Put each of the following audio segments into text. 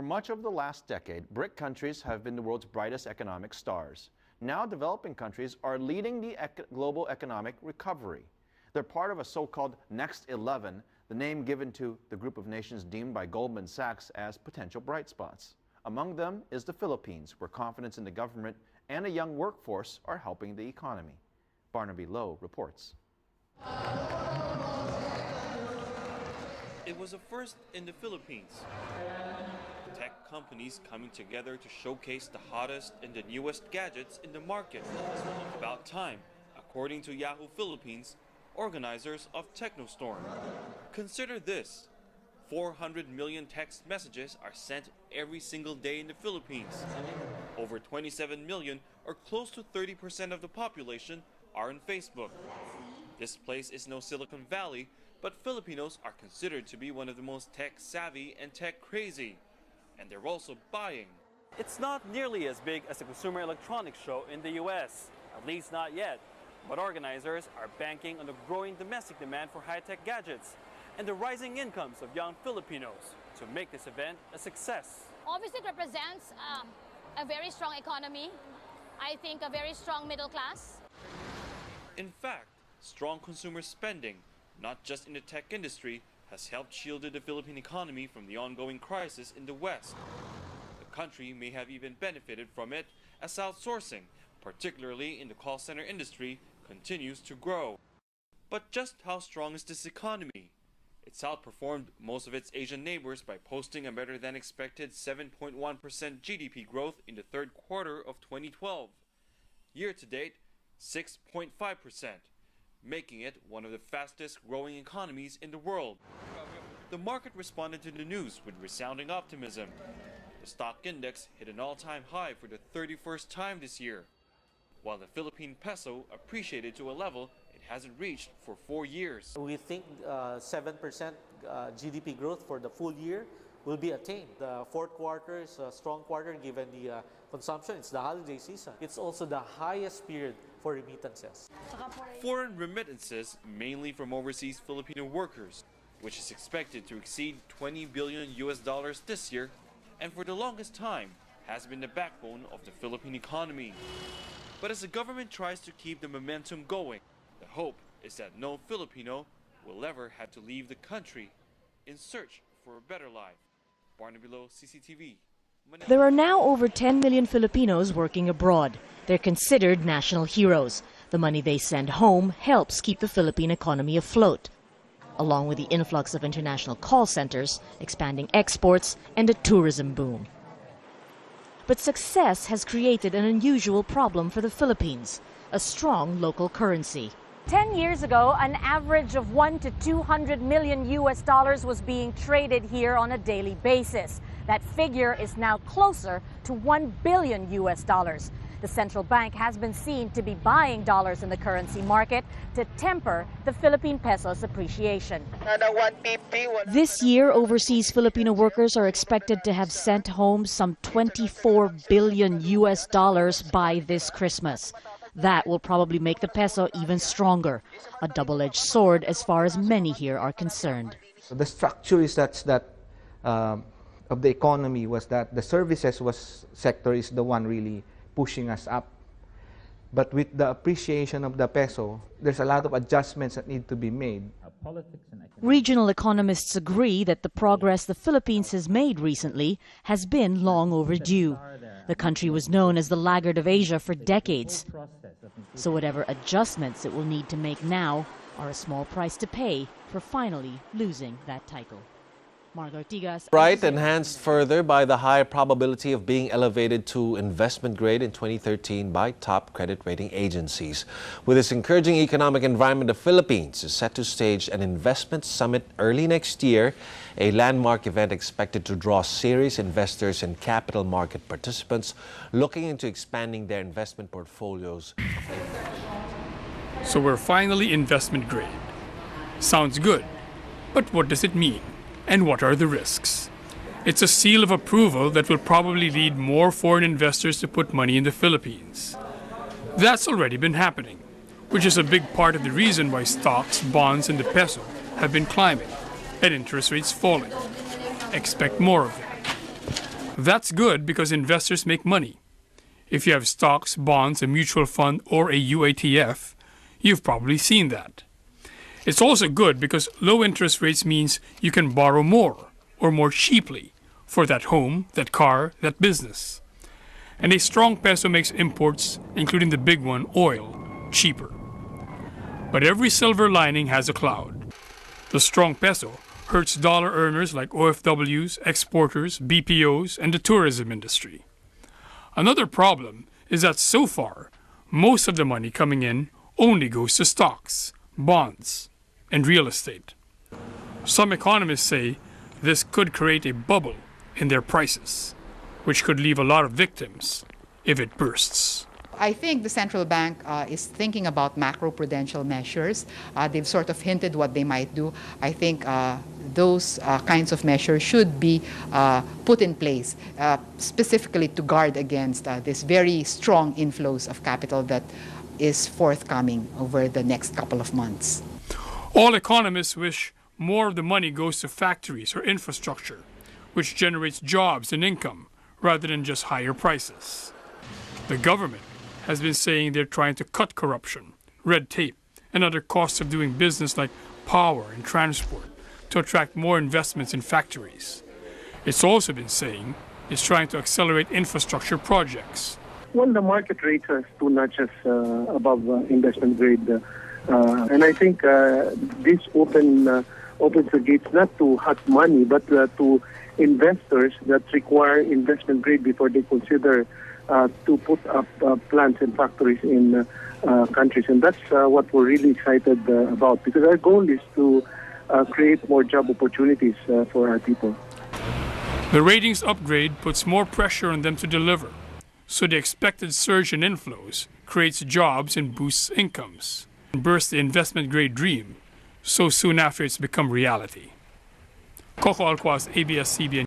much of the last decade, BRIC countries have been the world's brightest economic stars. Now developing countries are leading the global economic recovery. They're part of a so-called Next 11, the name given to the group of nations deemed by Goldman Sachs as potential bright spots. Among them is the Philippines, where confidence in the government and a young workforce are helping the economy. Barnaby Lowe reports. It was a first in the Philippines. Tech companies coming together to showcase the hottest and the newest gadgets in the market. About time, according to Yahoo Philippines, organizers of TechnoStorm. Consider this: 400 million text messages are sent every single day in the Philippines. Over 27 million, or close to 30% of the population, are on Facebook. This place is no Silicon Valley, but Filipinos are considered to be one of the most tech-savvy and tech-crazy. And they're also buying. It's not nearly as big as the Consumer Electronics Show in the US, at least not yet. But organizers are banking on the growing domestic demand for high-tech gadgets and the rising incomes of young Filipinos to make this event a success. Obviously, it represents a very strong economy. I think a very strong middle class. In fact, strong consumer spending, not just in the tech industry, has helped shield the Philippine economy from the ongoing crisis in the West. The country may have even benefited from it as outsourcing, particularly in the call center industry, continues to grow. But just how strong is this economy? It's outperformed most of its Asian neighbors by posting a better than expected 7.1% GDP growth in the third quarter of 2012. Year to date, 6.5%, making it one of the fastest growing economies in the world. The market responded to the news with resounding optimism. The stock index hit an all-time high for the 31st time this year, while the Philippine peso appreciated to a level it hasn't reached for 4 years. We think 7% GDP growth for the full year will be attained. The fourth quarter is a strong quarter given the consumption. It's the holiday season. It's also the highest period for remittances. Foreign remittances, mainly from overseas Filipino workers, which is expected to exceed $20 billion this year, and for the longest time has been the backbone of the Philippine economy. But as the government tries to keep the momentum going, the hope is that no Filipino will ever have to leave the country in search for a better life. Barnaby Lowe, CCTV. Menez. There are now over 10 million Filipinos working abroad. They're considered national heroes. The money they send home helps keep the Philippine economy afloat, along with the influx of international call centers, expanding exports, and a tourism boom. But success has created an unusual problem for the Philippines: a strong local currency. 10 years ago, an average of $1 to 200 million was being traded here on a daily basis. That figure is now closer to $1 billion. The central bank has been seen to be buying dollars in the currency market to temper the Philippine peso's appreciation. This year, overseas Filipino workers are expected to have sent home some $24 billion by this Christmas. That will probably make the peso even stronger, a double-edged sword as far as many here are concerned. So the structure is such that of the economy was that the services sector is the one really pushing us up. But with the appreciation of the peso, there's a lot of adjustments that need to be made. Regional economists agree that the progress the Philippines has made recently has been long overdue. The country was known as the laggard of Asia for decades. So whatever adjustments it will need to make now are a small price to pay for finally losing that title. Margo Ortigas. Right, enhanced further by the high probability of being elevated to investment grade in 2013 by top credit rating agencies. With this encouraging economic environment, the Philippines is set to stage an investment summit early next year, a landmark event expected to draw serious investors and capital market participants looking into expanding their investment portfolios. So we're finally investment grade. Sounds good, but what does it mean? And what are the risks? It's a seal of approval that will probably lead more foreign investors to put money in the Philippines. That's already been happening, which is a big part of the reason why stocks, bonds, and the peso have been climbing and interest rates falling. Expect more of that. That's good because investors make money. If you have stocks, bonds, a mutual fund, or a UATF, you've probably seen that. It's also good because low interest rates means you can borrow more or more cheaply for that home, that car, that business. And a strong peso makes imports, including the big one, oil, cheaper. But every silver lining has a cloud. The strong peso hurts dollar earners like OFWs, exporters, BPOs, and the tourism industry. Another problem is that so far, most of the money coming in only goes to stocks, bonds, and real estate. Some economists say this could create a bubble in their prices, which could leave a lot of victims if it bursts. I think the central bank is thinking about macroprudential measures. They've sort of hinted what they might do. I think those kinds of measures should be put in place specifically to guard against this very strong inflows of capital that is forthcoming over the next couple of months. All economists wish more of the money goes to factories or infrastructure, which generates jobs and income rather than just higher prices. The government has been saying they're trying to cut corruption, red tape, and other costs of doing business like power and transport to attract more investments in factories. It's also been saying it's trying to accelerate infrastructure projects. Well, the market rates are two notches above investment grade. And I think this opens the gates not to hot money, but to investors that require investment grade before they consider to put up plants and factories in countries. And that's what we're really excited about, because our goal is to create more job opportunities for our people. The ratings upgrade puts more pressure on them to deliver, so the expected surge in inflows creates jobs and boosts incomes, and bursts the investment-grade dream so soon after it's become reality. Coco Alcuaz, ABS-CBN.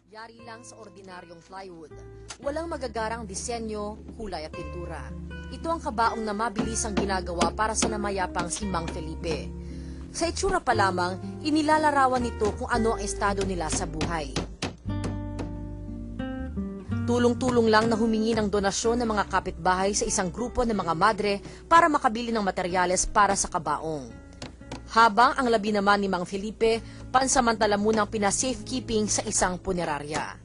Yari lang sa ordinaryong plywood. Walang magagarang disenyo, kulay at pintura. Ito ang kabaong na mabilis ang ginagawa para sa namayapang si Mang Felipe. Sa itsura pa lamang, inilalarawan nito kung ano ang estado nila sa buhay. Tulong-tulong lang na humingi ng donasyon ng mga kapitbahay sa isang grupo ng mga madre para makabili ng materyales para sa kabaong. Habang ang labi naman ni Mang Felipe, pansamantala munang pina-safekeeping sa isang punerarya.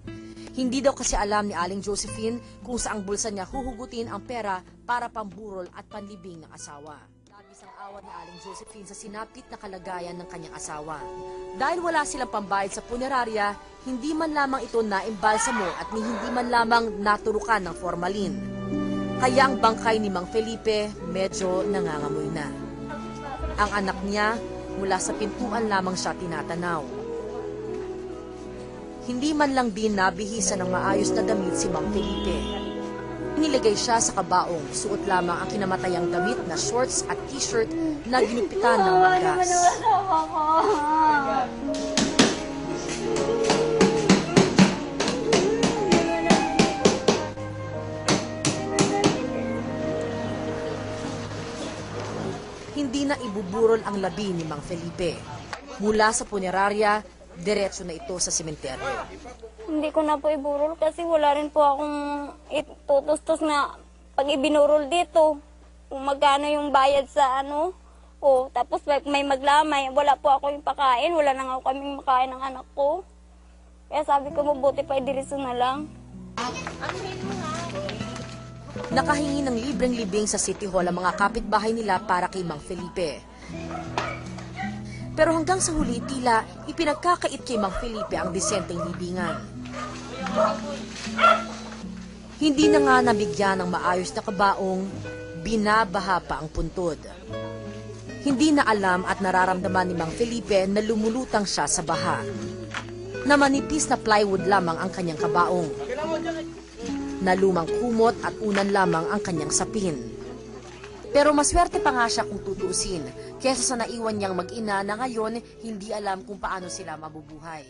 Hindi daw kasi alam ni Aling Josephine kung saang bulsa niya huhugutin ang pera para pamburol at panlibing ng asawa. Labis ang awa ni Aling Josephine sa sinapit na kalagayan ng kanyang asawa. Dahil wala silang pambayad sa punerarya, hindi man lamang ito naimbalsamo at hindi man lamang naturukan ng formalin. Kaya ang bangkay ni Mang Felipe medyo nangangamoy na. Ang anak niya, mula sa pintuan lamang siya tinatanaw. Hindi man lang din nabihisa ng maayos na damit si Mang Felipe. Nilagay siya sa kabaong, suot lamang ang kinamatayang damit na shorts at t-shirt na ginupitan ng magas. Hindi na ibuburol ang labi ni Mang Felipe. Mula sa punerarya, diretso na ito sa sementeryo. Hindi ko na po iburol kasi wala rin po akong itutustos na pag ibinurol dito. Kung magkano yung bayad sa ano. O, tapos may maglamay, wala po ako yung pakain. Wala na nga kaming makain ng anak ko. Kaya sabi ko, mabuti pa idiriso na lang. Nakahingi ng libreng libing sa City Hall ang mga kapitbahay nila para kay Mang Felipe. Pero hanggang sa huli, tila ipinagkakait kay Mang Felipe ang disenteng libingan. Hindi na nga nabigyan ng maayos na kabaong, binabaha pa ang puntod. Hindi na alam at nararamdaman ni Mang Felipe na lumulutang siya sa baha. Na manipis na plywood lamang ang kanyang kabaong. Na lumang kumot at unan lamang ang kanyang sapin. Pero maswerte pa nga siya kung tutuusin, kesa sa naiwan niyang mag-ina na ngayon hindi alam kung paano sila mabubuhay.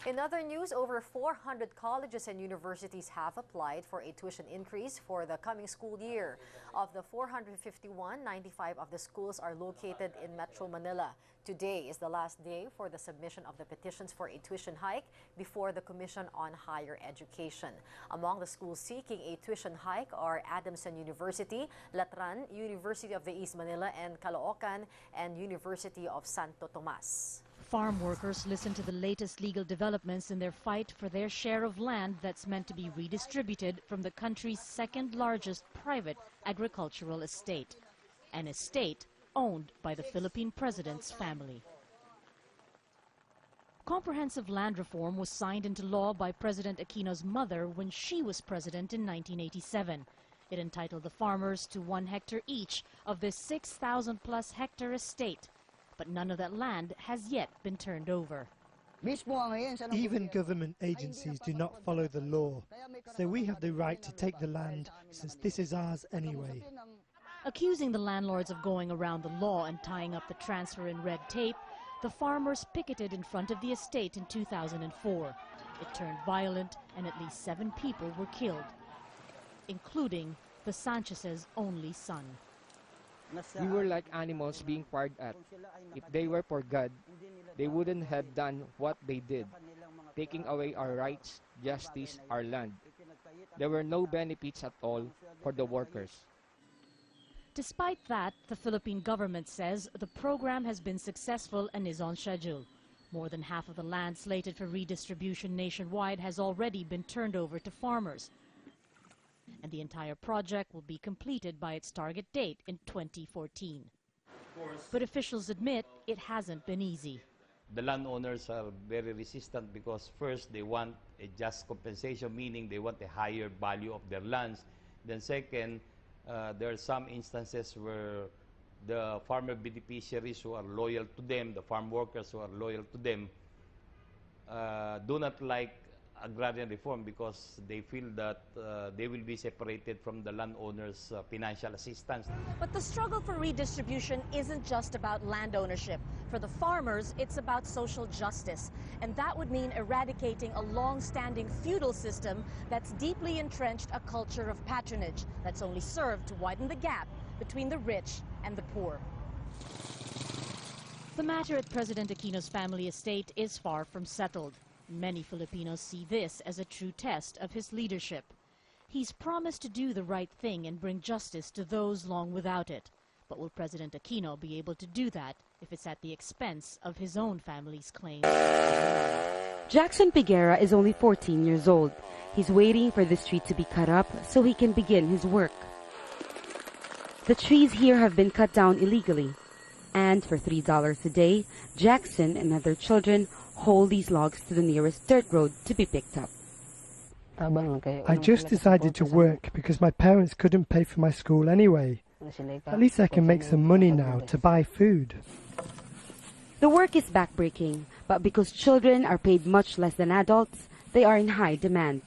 In other news, over 400 colleges and universities have applied for a tuition increase for the coming school year. Of the 451, 95 of the schools are located in Metro Manila. Today is the last day for the submission of the petitions for a tuition hike before the Commission on Higher Education. Among the schools seeking a tuition hike are Adamson University, Latran, University of the East Manila and Caloocan, and University of Santo Tomas. Farm workers listen to the latest legal developments in their fight for their share of land that's meant to be redistributed from the country's second largest private agricultural estate, an estate owned by the Philippine president's family. Comprehensive land reform was signed into law by President Aquino's mother when she was president in 1987. It entitled the farmers to 1 hectare each of this 6,000-plus hectare estate. But none of that land has yet been turned over. Even government agencies do not follow the law, so we have the right to take the land since this is ours anyway. Accusing the landlords of going around the law and tying up the transfer in red tape, the farmers picketed in front of the estate in 2004. It turned violent and at least 7 people were killed, including the Sanchez's only son. We were like animals being fired at. If they were for God, they wouldn't have done what they did, taking away our rights, justice, our land. There were no benefits at all for the workers. Despite that, the Philippine government says the program has been successful and is on schedule. More than half of the land slated for redistribution nationwide has already been turned over to farmers. And the entire project will be completed by its target date in 2014. But officials admit it hasn't been easy. The landowners are very resistant because first they want a just compensation, meaning they want a higher value of their lands. Then second, there are some instances where the farmer beneficiaries who are loyal to them, the farm workers who are loyal to them, do not like agrarian reform because they feel that they will be separated from the landowners' financial assistance. But the struggle for redistribution isn't just about land ownership. For the farmers, it's about social justice. And that would mean eradicating a long-standing feudal system that's deeply entrenched a culture of patronage that's only served to widen the gap between the rich and the poor. The matter at President Aquino's family estate is far from settled. Many Filipinos see this as a true test of his leadership. He's promised to do the right thing and bring justice to those long without it. But will President Aquino be able to do that if it's at the expense of his own family's claims? Jackson Piguera is only 14 years old. He's waiting for the street to be cut up so he can begin his work. The trees here have been cut down illegally. And for $3 a day, Jackson and other children haul these logs to the nearest dirt road to be picked up. I just decided to work because my parents couldn't pay for my school anyway. At least I can make some money now to buy food. The work is backbreaking, but because children are paid much less than adults, they are in high demand.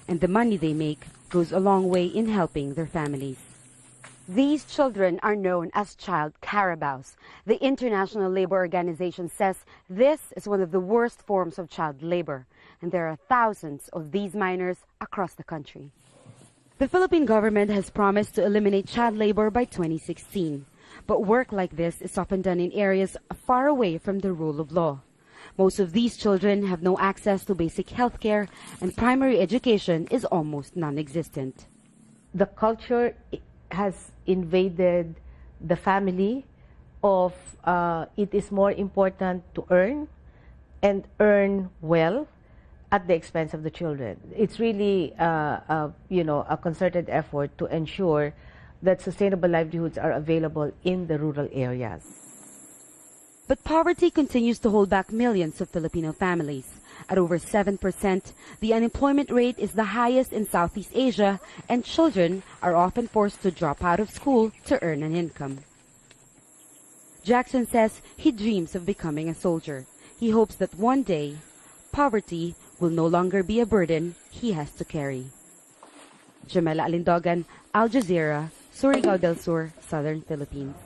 And the money they make goes a long way in helping their families. These children are known as child carabaos. The International Labor Organization says this is one of the worst forms of child labor, and there are thousands of these minors across the country. The Philippine government has promised to eliminate child labor by 2016, but work like this is often done in areas far away from the rule of law. Most of these children have no access to basic health care, and primary education is almost non-existent. The culture has invaded the family of it is more important to earn and earn well at the expense of the children. It's really a concerted effort to ensure that sustainable livelihoods are available in the rural areas. But poverty continues to hold back millions of Filipino families. At over 7%, the unemployment rate is the highest in Southeast Asia, and children are often forced to drop out of school to earn an income. Jackson says he dreams of becoming a soldier. He hopes that one day, poverty will no longer be a burden he has to carry. Jamela Alindogan, Al Jazeera, Surigao del Sur, Southern Philippines.